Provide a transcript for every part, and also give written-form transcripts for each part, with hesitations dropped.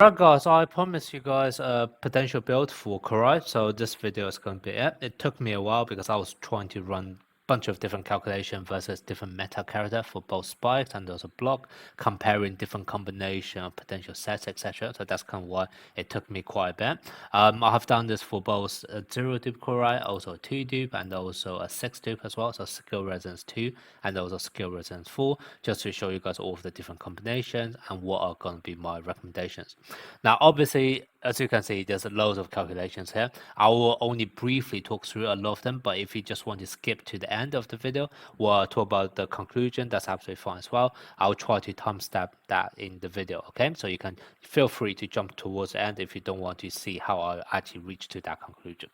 Alright guys, I promised you guys a potential build for Korai, so this video is going to be it. It took me a while because I was trying to run bunch of different calculation versus different meta character for both spikes and also block, comparing different combination of potential sets, etc. So that's kind of why it took me quite a bit. I have done this for both a 0 dupe Korai, also a 2 dupe, and also a 6 dupe as well. So skill resonance 2 and also skill resonance 4, just to show you guys all of the different combinations and what are going to be my recommendations. Now, obviously, as you can see, there's loads of calculations here. I will only briefly talk through a lot of them, but if you just want to skip to the end of the video or talk about the conclusion, that's absolutely fine as well. I'll try to timestamp that in the video, okay? So you can feel free to jump towards the end if you don't want to see how I actually reach to that conclusion.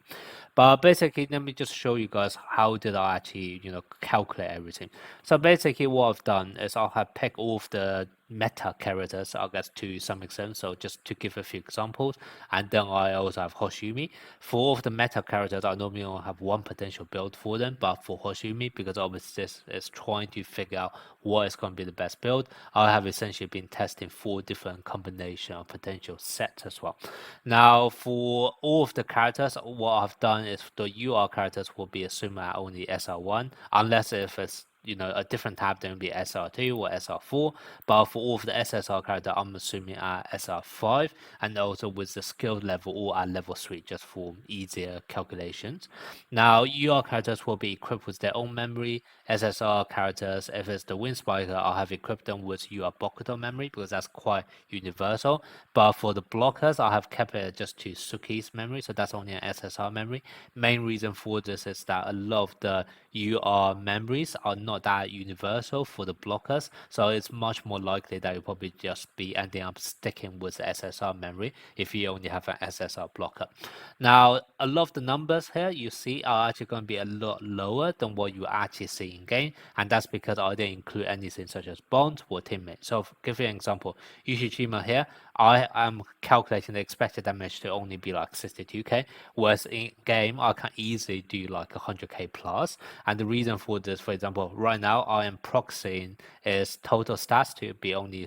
But basically, let me just show you guys how did I actually, calculate everything. So basically what I've done is I have picked all of the meta characters, I guess, to some extent. So just to give a few examples, and then I also have Hoshiumi. For all of the meta characters, I normally only have one potential build for them, but for Hoshiumi, because obviously this is trying to figure out what is going to be the best build, I have essentially been testing 4 different combination of potential sets as well. Now, for all of the characters, what I've done is the UR characters will be assumed at only SR1, unless if it's a different tab, then it'll be SR2 or SR4. But for all of the SSR character, I'm assuming at SR5, and also with the skill level all at level 3, just for easier calculations. Now, UR characters will be equipped with their own memory. SSR characters, if it's the Wind Spiker, I'll have equipped them with UR Bokuto memory because that's quite universal. But for the blockers, I have kept it just to Suki's memory, so that's only an SSR memory. Main reason for this is that a lot of the UR memories are not that universal for the blockers, so it's much more likely that you'll probably just be ending up sticking with the SSR memory if you only have an SSR blocker. Now, a lot of the numbers here you see are actually going to be a lot lower than what you actually see in game, and that's because I didn't include anything such as bonds or teammates. So, give you an example, Hoshiumi here, I am calculating the expected damage to only be like 62k, whereas in game I can easily do like 100k plus. And the reason for this, for example, right now I am proxying is total stats to be only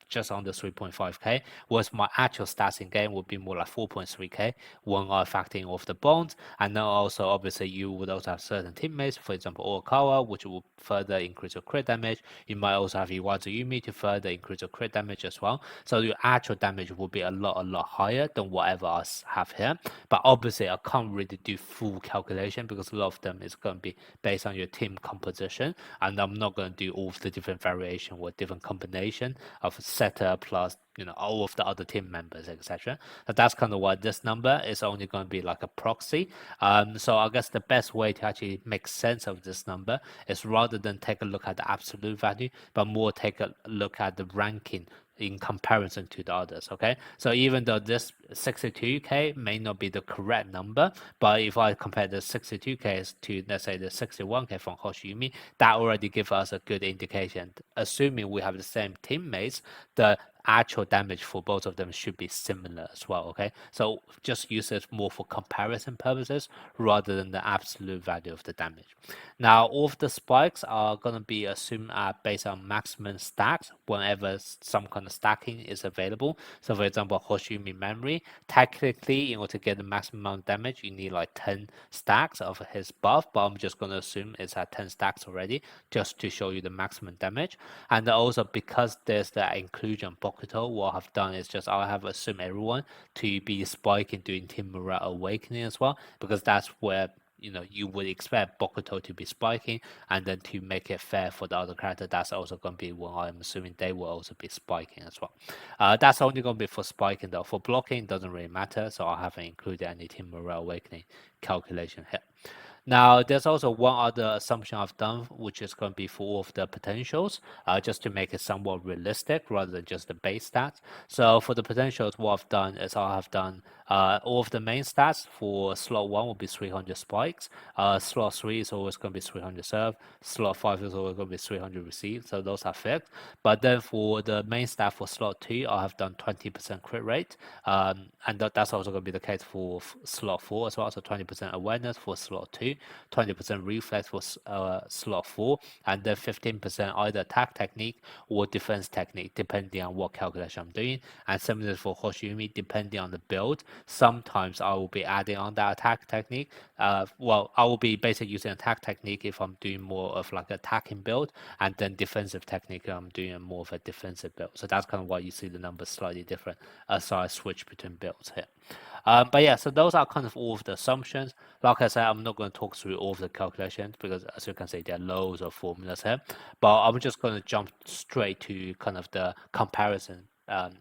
just under 3.5k, whereas my actual stats in game would be more like 4.3k when I factor in off the bonds. And then also obviously you would also have certain teammates, for example Okawa, which will further increase your crit damage. You might also have Iwazuyumi to further increase your crit damage as well. So your actual damage will be a lot higher than whatever I have here. But obviously I can't really do full calculation because a lot of them is going to be based on your team composition, and I'm not going to do all of the different variation or different combination of setter plus all of the other team members, etc. So that's kind of why this number is only going to be like a proxy. So I guess the best way to actually make sense of this number is rather than take a look at the absolute value, but more take a look at the ranking in comparison to the others. Okay, so even though this 62k may not be the correct number, but if I compare the 62k to, let's say, the 61k from Hoshiumi, that already gives us a good indication. Assuming we have the same teammates, the actual damage for both of them should be similar as well. Okay, so just use it more for comparison purposes rather than the absolute value of the damage. Now, all of the spikes are going to be assumed based on maximum stacks whenever some kind of stacking is available. So for example, Hoshiumi memory, technically in order to get the maximum amount of damage, you need like 10 stacks of his buff, but I'm just going to assume it's at 10 stacks already just to show you the maximum damage. And also because there's the inclusion Bokuto, what I've done is just I have assumed everyone to be spiking doing Team Morale Awakening as well, because that's where you would expect Bokuto to be spiking, and then to make it fair for the other character, that's also going to be when I'm assuming they will also be spiking as well. That's only going to be for spiking though. For blocking, it doesn't really matter, so I haven't included any Team Morale Awakening calculation here. Now, there's also one other assumption I've done, which is going to be for all of the potentials, just to make it somewhat realistic rather than just the base stats. So for the potentials, what I've done is I have done All of the main stats for slot 1 will be 300 spikes. Slot 3 is always going to be 300 serve. Slot 5 is always going to be 300 receive. So those are fixed. But then for the main stat for slot 2, I have done 20% crit rate. And that's also going to be the case for slot 4 as well. So 20% awareness for slot 2, 20% reflex for slot 4, and then 15% either attack technique or defense technique, depending on what calculation I'm doing. And similar for Hoshiumi, depending on the build, sometimes I will be adding on that attack technique. Well, I will be basically using attack technique if I'm doing more of like attacking build, and then defensive technique I'm doing more of a defensive build. So that's kind of why you see the numbers slightly different as I switch between builds here. But yeah, so those are kind of all of the assumptions. Like I said, I'm not going to talk through all of the calculations because, as you can see, there are loads of formulas here. But I'm just going to jump straight to kind of the comparison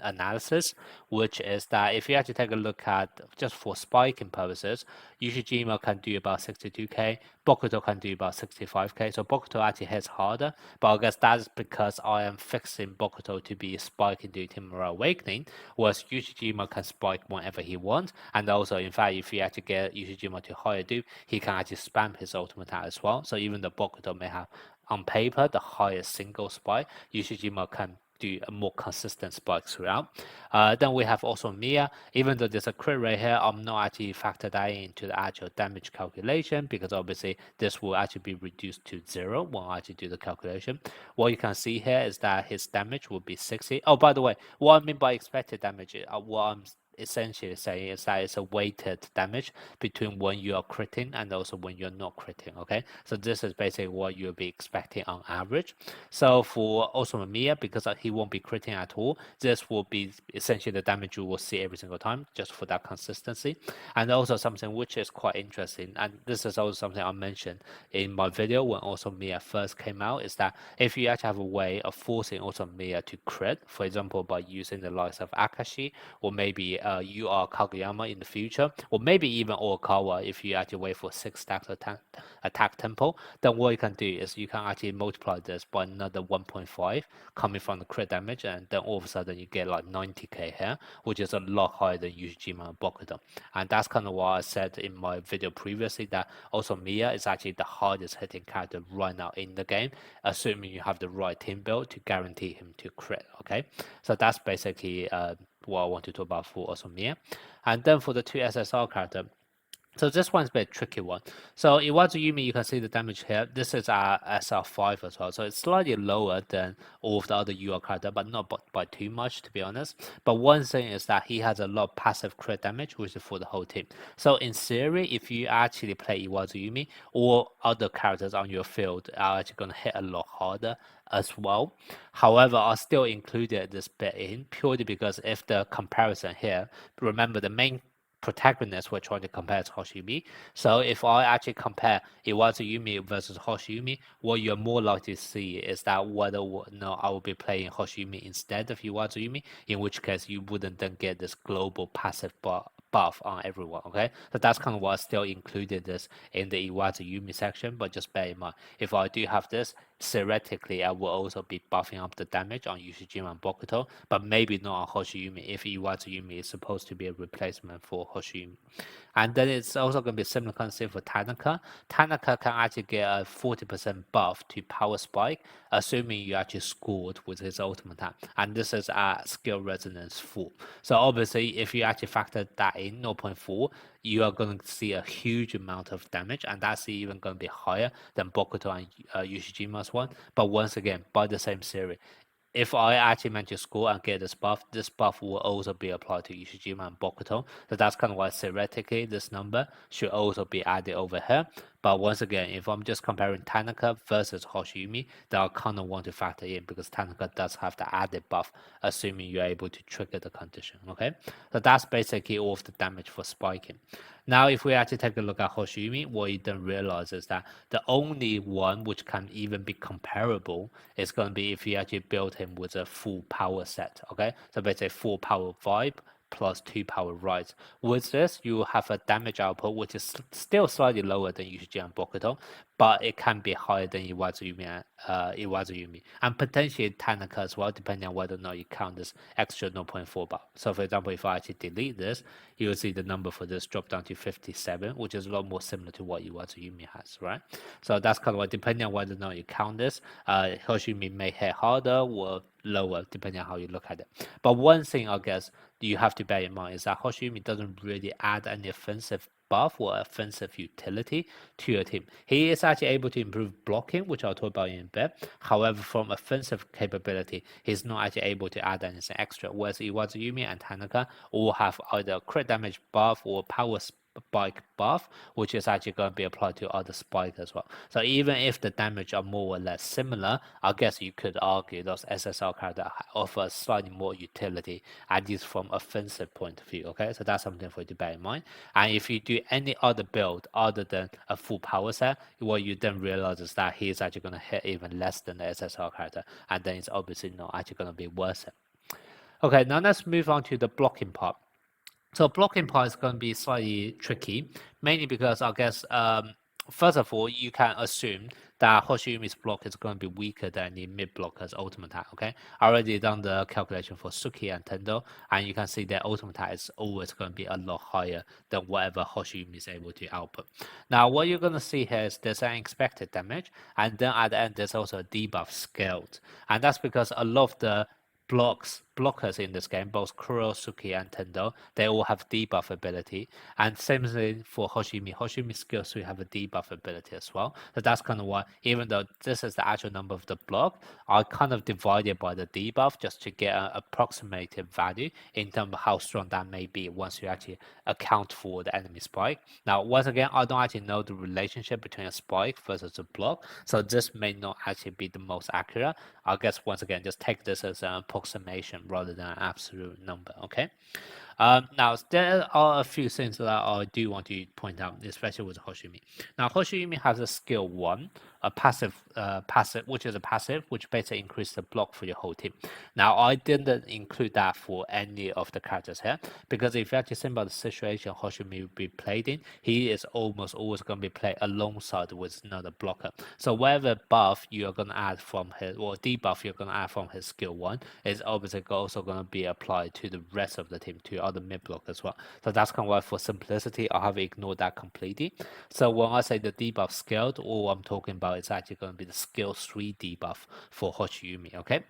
analysis, which is that if you actually take a look at just for spiking purposes, Ushijima can do about 62k, Bokuto can do about 65k. So Bokuto actually hits harder, but I guess that's because I am fixing Bokuto to be spiking due to Morale Awakening, whereas Ushijima can spike whenever he wants. And also, in fact, if you actually get Ushijima to higher dupe, he can actually spam his ultimate attack as well. So even though Bokuto may have on paper the highest single spike, Ushijima can do a more consistent spike throughout. Then we have also Mia. Even though there's a crit rate here, I'm not actually factor that into the actual damage calculation because obviously this will actually be reduced to 0 when I actually do the calculation. What you can see here is that his damage will be 60. Oh, by the way, what I mean by expected damage, what I'm essentially saying is that it's a weighted damage between when you are critting and also when you're not critting. Okay, so this is basically what you'll be expecting on average. So for Osama, because he won't be critting at all, this will be essentially the damage you will see every single time, just for that consistency. And also something which is quite interesting, and this is also something I mentioned in my video when Osama first came out, is that if you actually have a way of forcing Osama to crit, for example by using the likes of Akashi, or maybe you are Kageyama in the future, or maybe even Orikawa if you actually wait for 6 stacks attack tempo, then what you can do is you can actually multiply this by another 1.5 coming from the crit damage, and then all of a sudden you get like 90k here, which is a lot higher than Ushijima and Bokuto. And that's kind of what I said in my video previously, that also Mia is actually the hardest hitting character right now in the game, assuming you have the right team build to guarantee him to crit. Okay, so that's basically what I want to talk about for Osamiya. And then for the 2 SSR character, so this one's a bit tricky one. So Iwazuyumi, you can see the damage here. This is our SR5 as well. So it's slightly lower than all of the other UR character, but not by too much, to be honest. But one thing is that he has a lot of passive crit damage, which is for the whole team. So in theory, if you actually play Iwazuyumi, all other characters on your field are actually going to hit a lot harder as well. However, I still included this bit in purely because if the comparison here, remember the main protagonist we're trying to compare to Hoshiumi. So if I actually compare Iwazuyumi versus Hoshiumi, what you're more likely to see is that whether or not I will be playing Hoshiumi instead of Iwazuyumi, in which case you wouldn't then get this global passive buff on everyone. Okay, so that's kind of why I still included this in the Iwazuyumi section, but just bear in mind, if I do have this, theoretically I will also be buffing up the damage on Ushijima and Bokuto, but maybe not on Hoshiumi if Iwazuyumi is supposed to be a replacement for Hoshiumi. And then it's also going to be a similar concept for Tanaka. Tanaka can actually get a 40% buff to power spike, assuming you actually scored with his ultimate attack. And this is at skill resonance 4. So obviously, if you actually factor that in 0.4, you are going to see a huge amount of damage, and that's even going to be higher than Bokuto and Yoshijima's one. But once again, by the same theory, if I actually manage to score and get this buff will also be applied to Ushijima and Bokuto. So that's kind of why theoretically this number should also be added over here. But once again, if I'm just comparing Tanaka versus Hoshiumi, then I kind of want to factor in because Tanaka does have the added buff, assuming you're able to trigger the condition. Okay, so that's basically all of the damage for spiking. Now, if we actually take a look at Hoshiumi, what you then realize is that the only one which can even be comparable is going to be if you actually build him with a full power set. Okay, so basically full power vibe plus 2 power rise. With this, you have a damage output which is still slightly lower than Yuji and Bokuto, but it can be higher than Iwazuyumi and potentially Tanaka as well, depending on whether or not you count this extra 0.4 bar. So for example, if I actually delete this, you'll see the number for this drop down to 57, which is a lot more similar to what Iwazuyumi has, right? So that's kind of what, depending on whether or not you count this, Hoshiumi may hit harder or lower, depending on how you look at it. But one thing I guess you have to bear in mind is that Hoshiumi doesn't really add any offensive buff or offensive utility to your team. He is actually able to improve blocking, which I'll talk about in a bit. However, from offensive capability, he's not actually able to add anything extra. Whereas Iwazuyumi and Tanaka all have either crit damage buff or power spike buff, which is actually going to be applied to other spike as well. So even if the damage are more or less similar, I guess you could argue those SSR characters offer slightly more utility, at least from offensive point of view. Okay, so that's something for you to bear in mind. And if you do any other build other than a full power set, what you then realize is that he is actually going to hit even less than the SSR character, and then it's obviously not actually going to be worth it. Okay, now let's move on to the blocking part. So blocking part is going to be slightly tricky, mainly because I guess, first of all, you can assume that Hoshiumi's block is going to be weaker than the mid blocker's ultimate attack, okay? I already done the calculation for Suki and Tendo, and you can see their ultimate attack is always going to be a lot higher than whatever Hoshiumi is able to output. Now, what you're going to see here is there's an expected damage, and then at the end, there's also a debuff scaled. And that's because a lot of the blockers in this game, both Kuro, Suki, and Tendo, they all have debuff ability. And same thing for Hoshiumi. Hoshiumi skill 3 have a debuff ability as well. So that's kind of why, even though this is the actual number of the block, I kind of divided by the debuff just to get an approximated value in terms of how strong that may be once you actually account for the enemy spike. Now, once again, I don't actually know the relationship between a spike versus a block, so this may not actually be the most accurate. I guess once again, just take this as an approximation rather than an absolute number, okay? Now, there are a few things that I do want to point out, especially with Hoshiumi. Now, Hoshiumi has a skill 1, a passive, which is a passive, which basically increases the block for your whole team. Now, I didn't include that for any of the characters here, because if you actually think about the situation Hoshiumi will be played in, he is almost always going to be played alongside with another blocker. So whatever buff you are going to add from his, or debuff you're going to add from his skill 1, is obviously also going to be applied to the rest of the team, to other mid block as well. So that's kind of why, for simplicity, I have ignored that completely. So when I say the debuff scaled, all I'm talking about is actually going to be the skill 3 debuff for Hoshiumi, okay?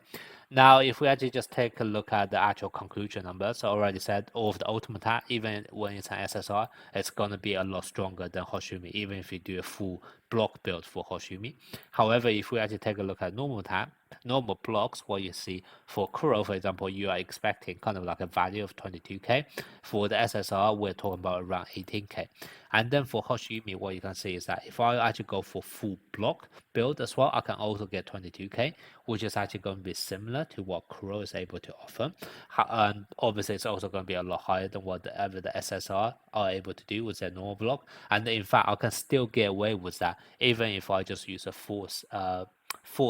Now, if we actually just take a look at the actual conclusion numbers, I already said all of the ultimate attack, even when it's an SSR, it's going to be a lot stronger than Hoshiumi, even if you do a full block build for Hoshiumi. However, if we actually take a look at normal attack, normal blocks, what you see for Kuro, for example, you are expecting kind of like a value of 22k. For the SSR, we're talking about around 18k. And then for Hoshiumi, what you can see is that if I actually go for full block build as well, I can also get 22k, which is actually going to be similar to what Kuro is able to offer. And obviously, it's also going to be a lot higher than whatever the SSR are able to do with their normal block. And in fact, I can still get away with that, even if I just use a full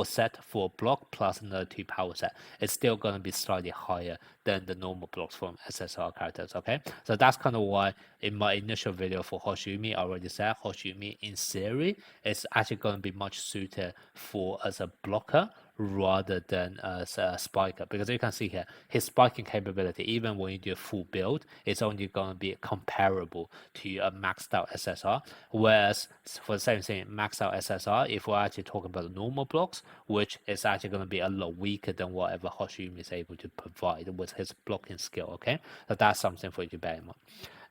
set for block plus another 2 power set. It's still going to be slightly higher than the normal blocks from SSR characters, okay? So that's kind of why in my initial video for Hoshiumi, I already said Hoshiumi in theory is actually going to be much suited for as a blocker rather than as a spiker, because you can see here his spiking capability, even when you do a full build, it's only going to be comparable to a maxed out SSR. Whereas for the same thing, maxed out SSR, if we're actually talking about the normal blocks, which is actually going to be a lot weaker than whatever Hoshiumi is able to provide with his blocking skill, okay? So that's something for you to bear in mind.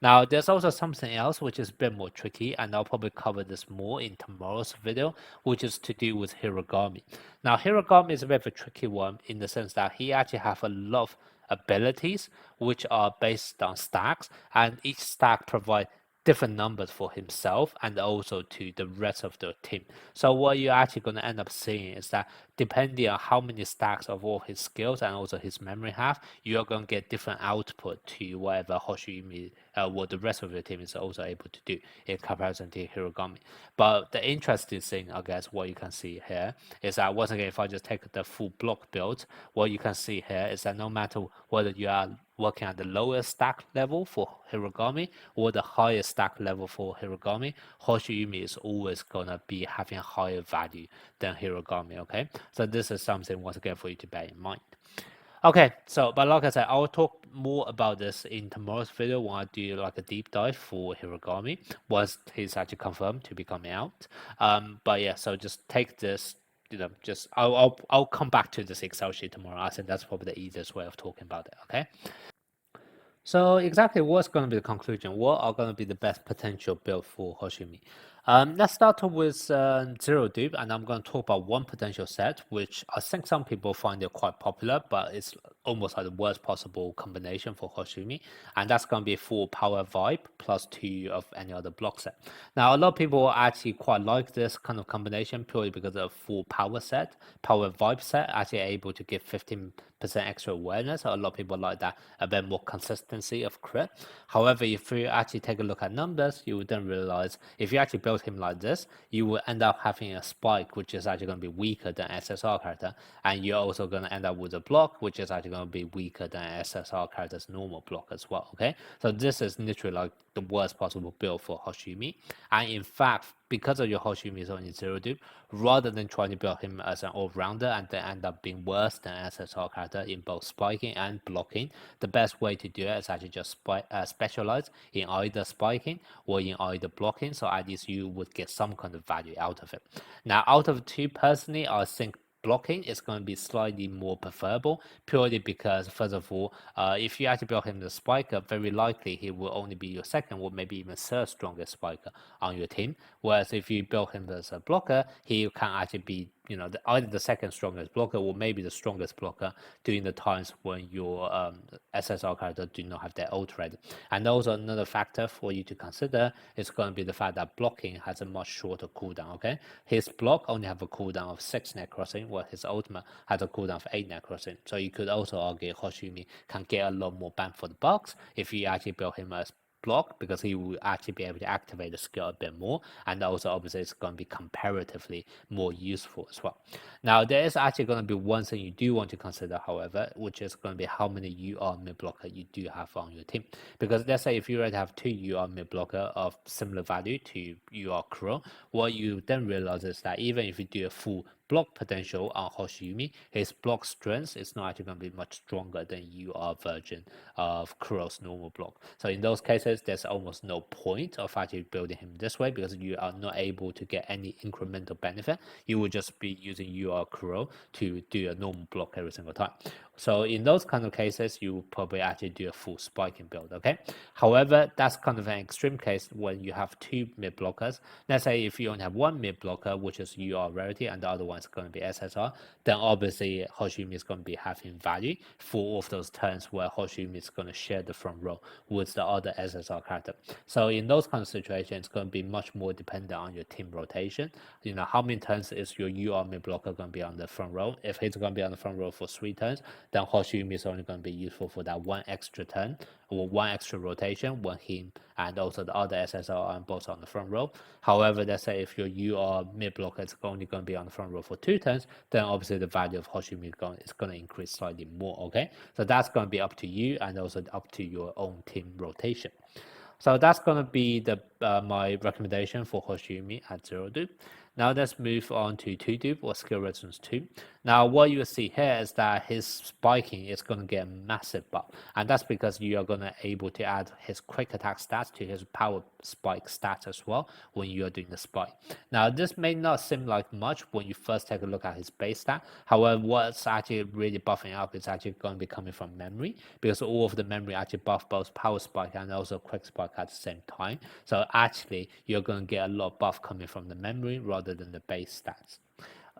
Now, there's also something else which is a bit more tricky, and I'll probably cover this more in tomorrow's video, which is to do with Hiragami. Now, Hiragami is a bit of a tricky one in the sense that he actually has a lot of abilities which are based on stacks, and each stack provides different numbers for himself and also to the rest of the team. So what you're actually going to end up seeing is that depending on how many stacks of all his skills and also his memory have, you are going to get different output to whatever Hoshiumi, what the rest of the team is also able to do in comparison to Hiragami. But the interesting thing, I guess, what you can see here is that once again, if I just take the full block build, what you can see here is that no matter whether you are working at the lowest stack level for Hiragami or the highest stack level for Hiragami, Hoshiumi is always gonna be having a higher value than Hiragami, okay? So this is something once again for you to bear in mind. Okay, so but like I said, I'll talk more about this in tomorrow's video when I do like a deep dive for Hiragami once he's actually confirmed to be coming out. But yeah, so just take this, just I'll come back to this Excel sheet tomorrow. I think that's probably the easiest way of talking about it. Okay. So exactly what's going to be the conclusion? What are going to be the best potential build for Hoshiumi? Let's start off with Zero Dupe, and I'm going to talk about one potential set, which I think some people find it quite popular, but it's almost like the worst possible combination for Hoshiumi, and that's going to be full power vibe plus 2 of any other block set. Now, a lot of people actually quite like this kind of combination purely because of full power vibe set, actually able to give 15% extra awareness. So a lot of people like that, a bit more consistency of crit. However, if you actually take a look at numbers, you would then realize if you actually build him like this, you will end up having a spike which is actually going to be weaker than SSR character, and you're also going to end up with a block which is actually going to be weaker than SSR character's normal block as well. Okay, so this is literally like the worst possible build for Hoshiumi, and in fact, because of your Hoshiumi is only 0 dupe, rather than trying to build him as an all-rounder and then end up being worse than SSR character in both spiking and blocking, the best way to do it is actually just specialize in either spiking or in either blocking, so at least you would get some kind of value out of it. Now, out of the two, personally, I think blocking is going to be slightly more preferable purely because, first of all, if you actually build him the spiker, very likely he will only be your second or maybe even third strongest spiker on your team. Whereas if you build him as a blocker, he can actually be either the second strongest blocker or maybe the strongest blocker during the times when your SSR character do not have their ult ready. And also another factor for you to consider is going to be the fact that blocking has a much shorter cooldown. Okay, his block only have a cooldown of 6 net crossing, while his ultimate has a cooldown of 8 net crossing. So you could also argue Hoshiumi can get a lot more bang for the bucks if you actually build him as block, because he will actually be able to activate the skill a bit more, and also obviously it's going to be comparatively more useful as well. Now there is actually going to be one thing you do want to consider, however, which is going to be how many UR mid blocker you do have on your team, because let's say if you already have 2 UR mid blocker of similar value to UR Kuro, what you then realize is that even if you do a full block potential on Hoshiumi, his block strength is not actually going to be much stronger than UR version of Kuro's normal block. So in those cases, there's almost no point of actually building him this way because you are not able to get any incremental benefit. You will just be using UR Kuro to do a normal block every single time. So in those kind of cases, you will probably actually do a full spiking build, okay? However, that's kind of an extreme case when you have 2 mid blockers. Let's say if you only have 1 mid blocker, which is UR rarity, and the other one is going to be SSR, then obviously Hoshiumi is going to be having value for all of those turns where Hoshiumi is going to share the front row with the other SSR character. So in those kind of situations, it's going to be much more dependent on your team rotation. How many turns is your UR mid blocker going to be on the front row? If he's going to be on the front row for 3 turns, then Hoshiumi is only going to be useful for that 1 extra turn or 1 extra rotation when him and also the other SSR are both on the front row. However, let's say if your UR mid blocker is only going to be on the front row for 2 turns, then obviously the value of Hoshiumi is going to increase slightly more, okay? So that's going to be up to you and also up to your own team rotation. So that's going to be the my recommendation for Hoshiumi at 0 dupe. Now let's move on to 2 dupe or skill resistance 2. Now what you see here is that his spiking is going to get a massive buff, and that's because you are going to able to add his quick attack stats to his power spike stats as well when you are doing the spike. Now this may not seem like much when you first take a look at his base stat. However, what's actually really buffing up is actually going to be coming from memory, because all of the memory actually buff both power spike and also quick spike at the same time. So actually you're going to get a lot of buff coming from the memory rather than the base stats.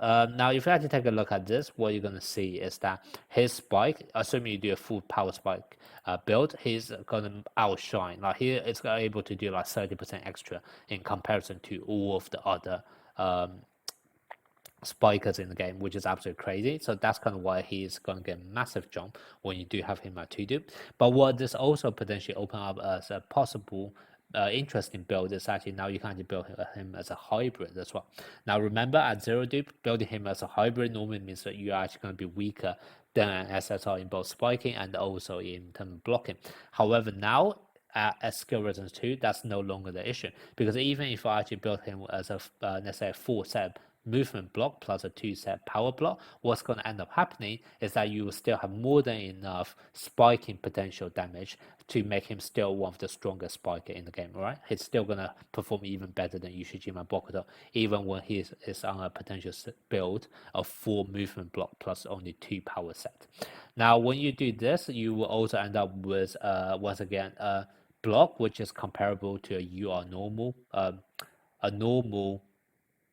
Now, if you actually take a look at this, what you're going to see is that his spike, assuming you do a full power spike build, he's going to outshine. Like here, it's able to do like 30% extra in comparison to all of the other spikers in the game, which is absolutely crazy. So that's kind of why he's going to get a massive jump when you do have him at 2 dupe. But what this also potentially open up as a possible interesting build is actually now you can actually build him as a hybrid as well. Now remember, at 0 dupe, building him as a hybrid normally means that you're actually going to be weaker than SSR in both spiking and also in terms of blocking. However, now at skill resonance 2, that's no longer the issue, because even if I actually build him as a let's say a 4-set movement block plus a 2-set power block, what's going to end up happening is that you will still have more than enough spiking potential damage to make him still one of the strongest spiker in the game, right? He's still going to perform even better than Ushijima Bokuto, even when he is on a potential build of 4 movement block plus only 2 power set. Now, when you do this, you will also end up with, once again, a block which is comparable to a UR normal, a normal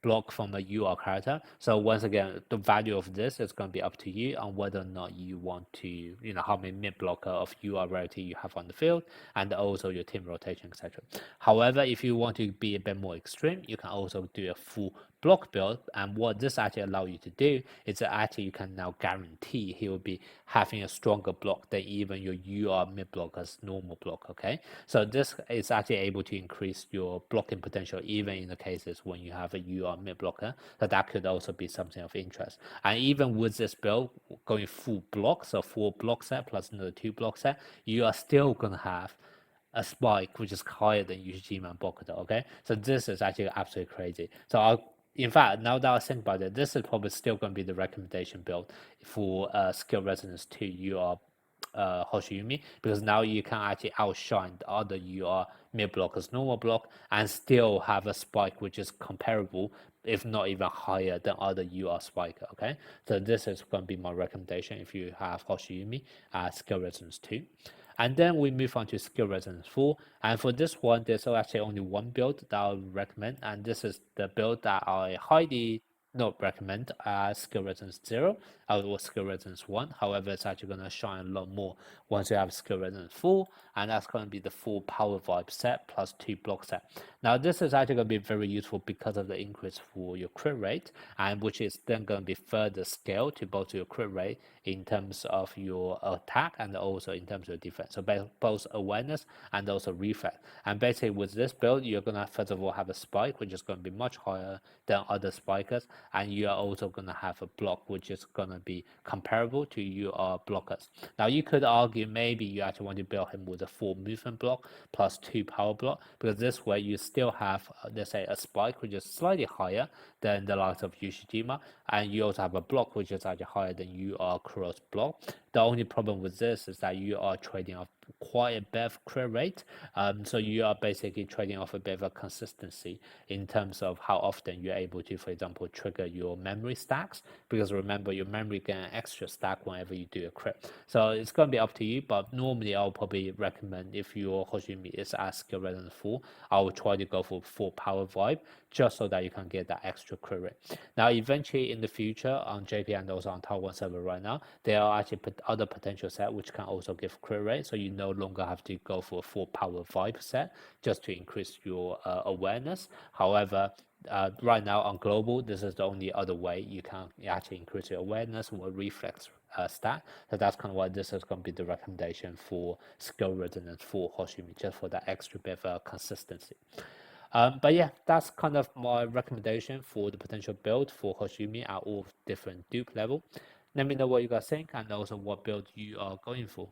block from a UR character. So once again, the value of this is going to be up to you on whether or not you want to, how many mid blocker of UR rarity you have on the field, and also your team rotation, etc. However, if you want to be a bit more extreme, you can also do a full block build, and what this actually allows you to do is that actually you can now guarantee he will be having a stronger block than even your UR mid blocker's normal block. Okay, so this is actually able to increase your blocking potential even in the cases when you have a UR mid blocker. So that could also be something of interest. And even with this build going full block, so 4 block set plus another 2 block set, you are still gonna have a spike which is higher than Ushijima and Bokuto. Okay, so this is actually absolutely crazy. So in fact, now that I think about it, this is probably still going to be the recommendation build for skill resonance 2 UR Hoshiumi, because now you can actually outshine the other UR mid blockers normal block and still have a spike which is comparable, if not even higher than other UR spiker. Okay, so this is going to be my recommendation if you have Hoshiumi skill resonance 2. And then we move on to skill resonance 4. And for this one, there's actually only one build that I would recommend. And this is the build that I highly not recommend skill resonance 0 or skill resonance 1. However, it's actually going to shine a lot more once you have skill resonance 4. And that's going to be the full power vibe set plus 2 block set. Now, this is actually going to be very useful because of the increase for your crit rate, and which is then going to be further scaled to both your crit rate in terms of your attack and also in terms of defense. So both awareness and also reflex. And basically with this build, you're going to first of all have a spike, which is going to be much higher than other spikers. And you are also going to have a block, which is going to be comparable to your blockers. Now you could argue maybe you actually want to build him with a 4 movement block plus 2 power block, because this way you still have, let's say, a spike, which is slightly higher than the likes of Ushijima. And you also have a block, which is actually higher than your cross block. The only problem with this is that you are trading off quite a bit of crit rate. So you are basically trading off a bit of a consistency in terms of how often you're able to, for example, trigger your memory stacks. Because remember, your memory get an extra stack whenever you do a crit. So it's going to be up to you, but normally I'll probably recommend if your Hoshiumi is at skill resonance 4, I will try to go for 4 power vibe, just so that you can get that extra crit rate. Now, eventually in the future on JP and also on Taiwan server right now, there are actually other potential set which can also give crit rate, so you no longer have to go for a 4 power vibe set just to increase your awareness. However, right now on global, this is the only other way you can actually increase your awareness or reflex stat. So that's kind of why this is going to be the recommendation for skill resonance for Hoshiumi, just for that extra bit of consistency. But yeah, that's kind of my recommendation for the potential build for Hoshiumi at all different dupe level. Let me know what you guys think and also what build you are going for.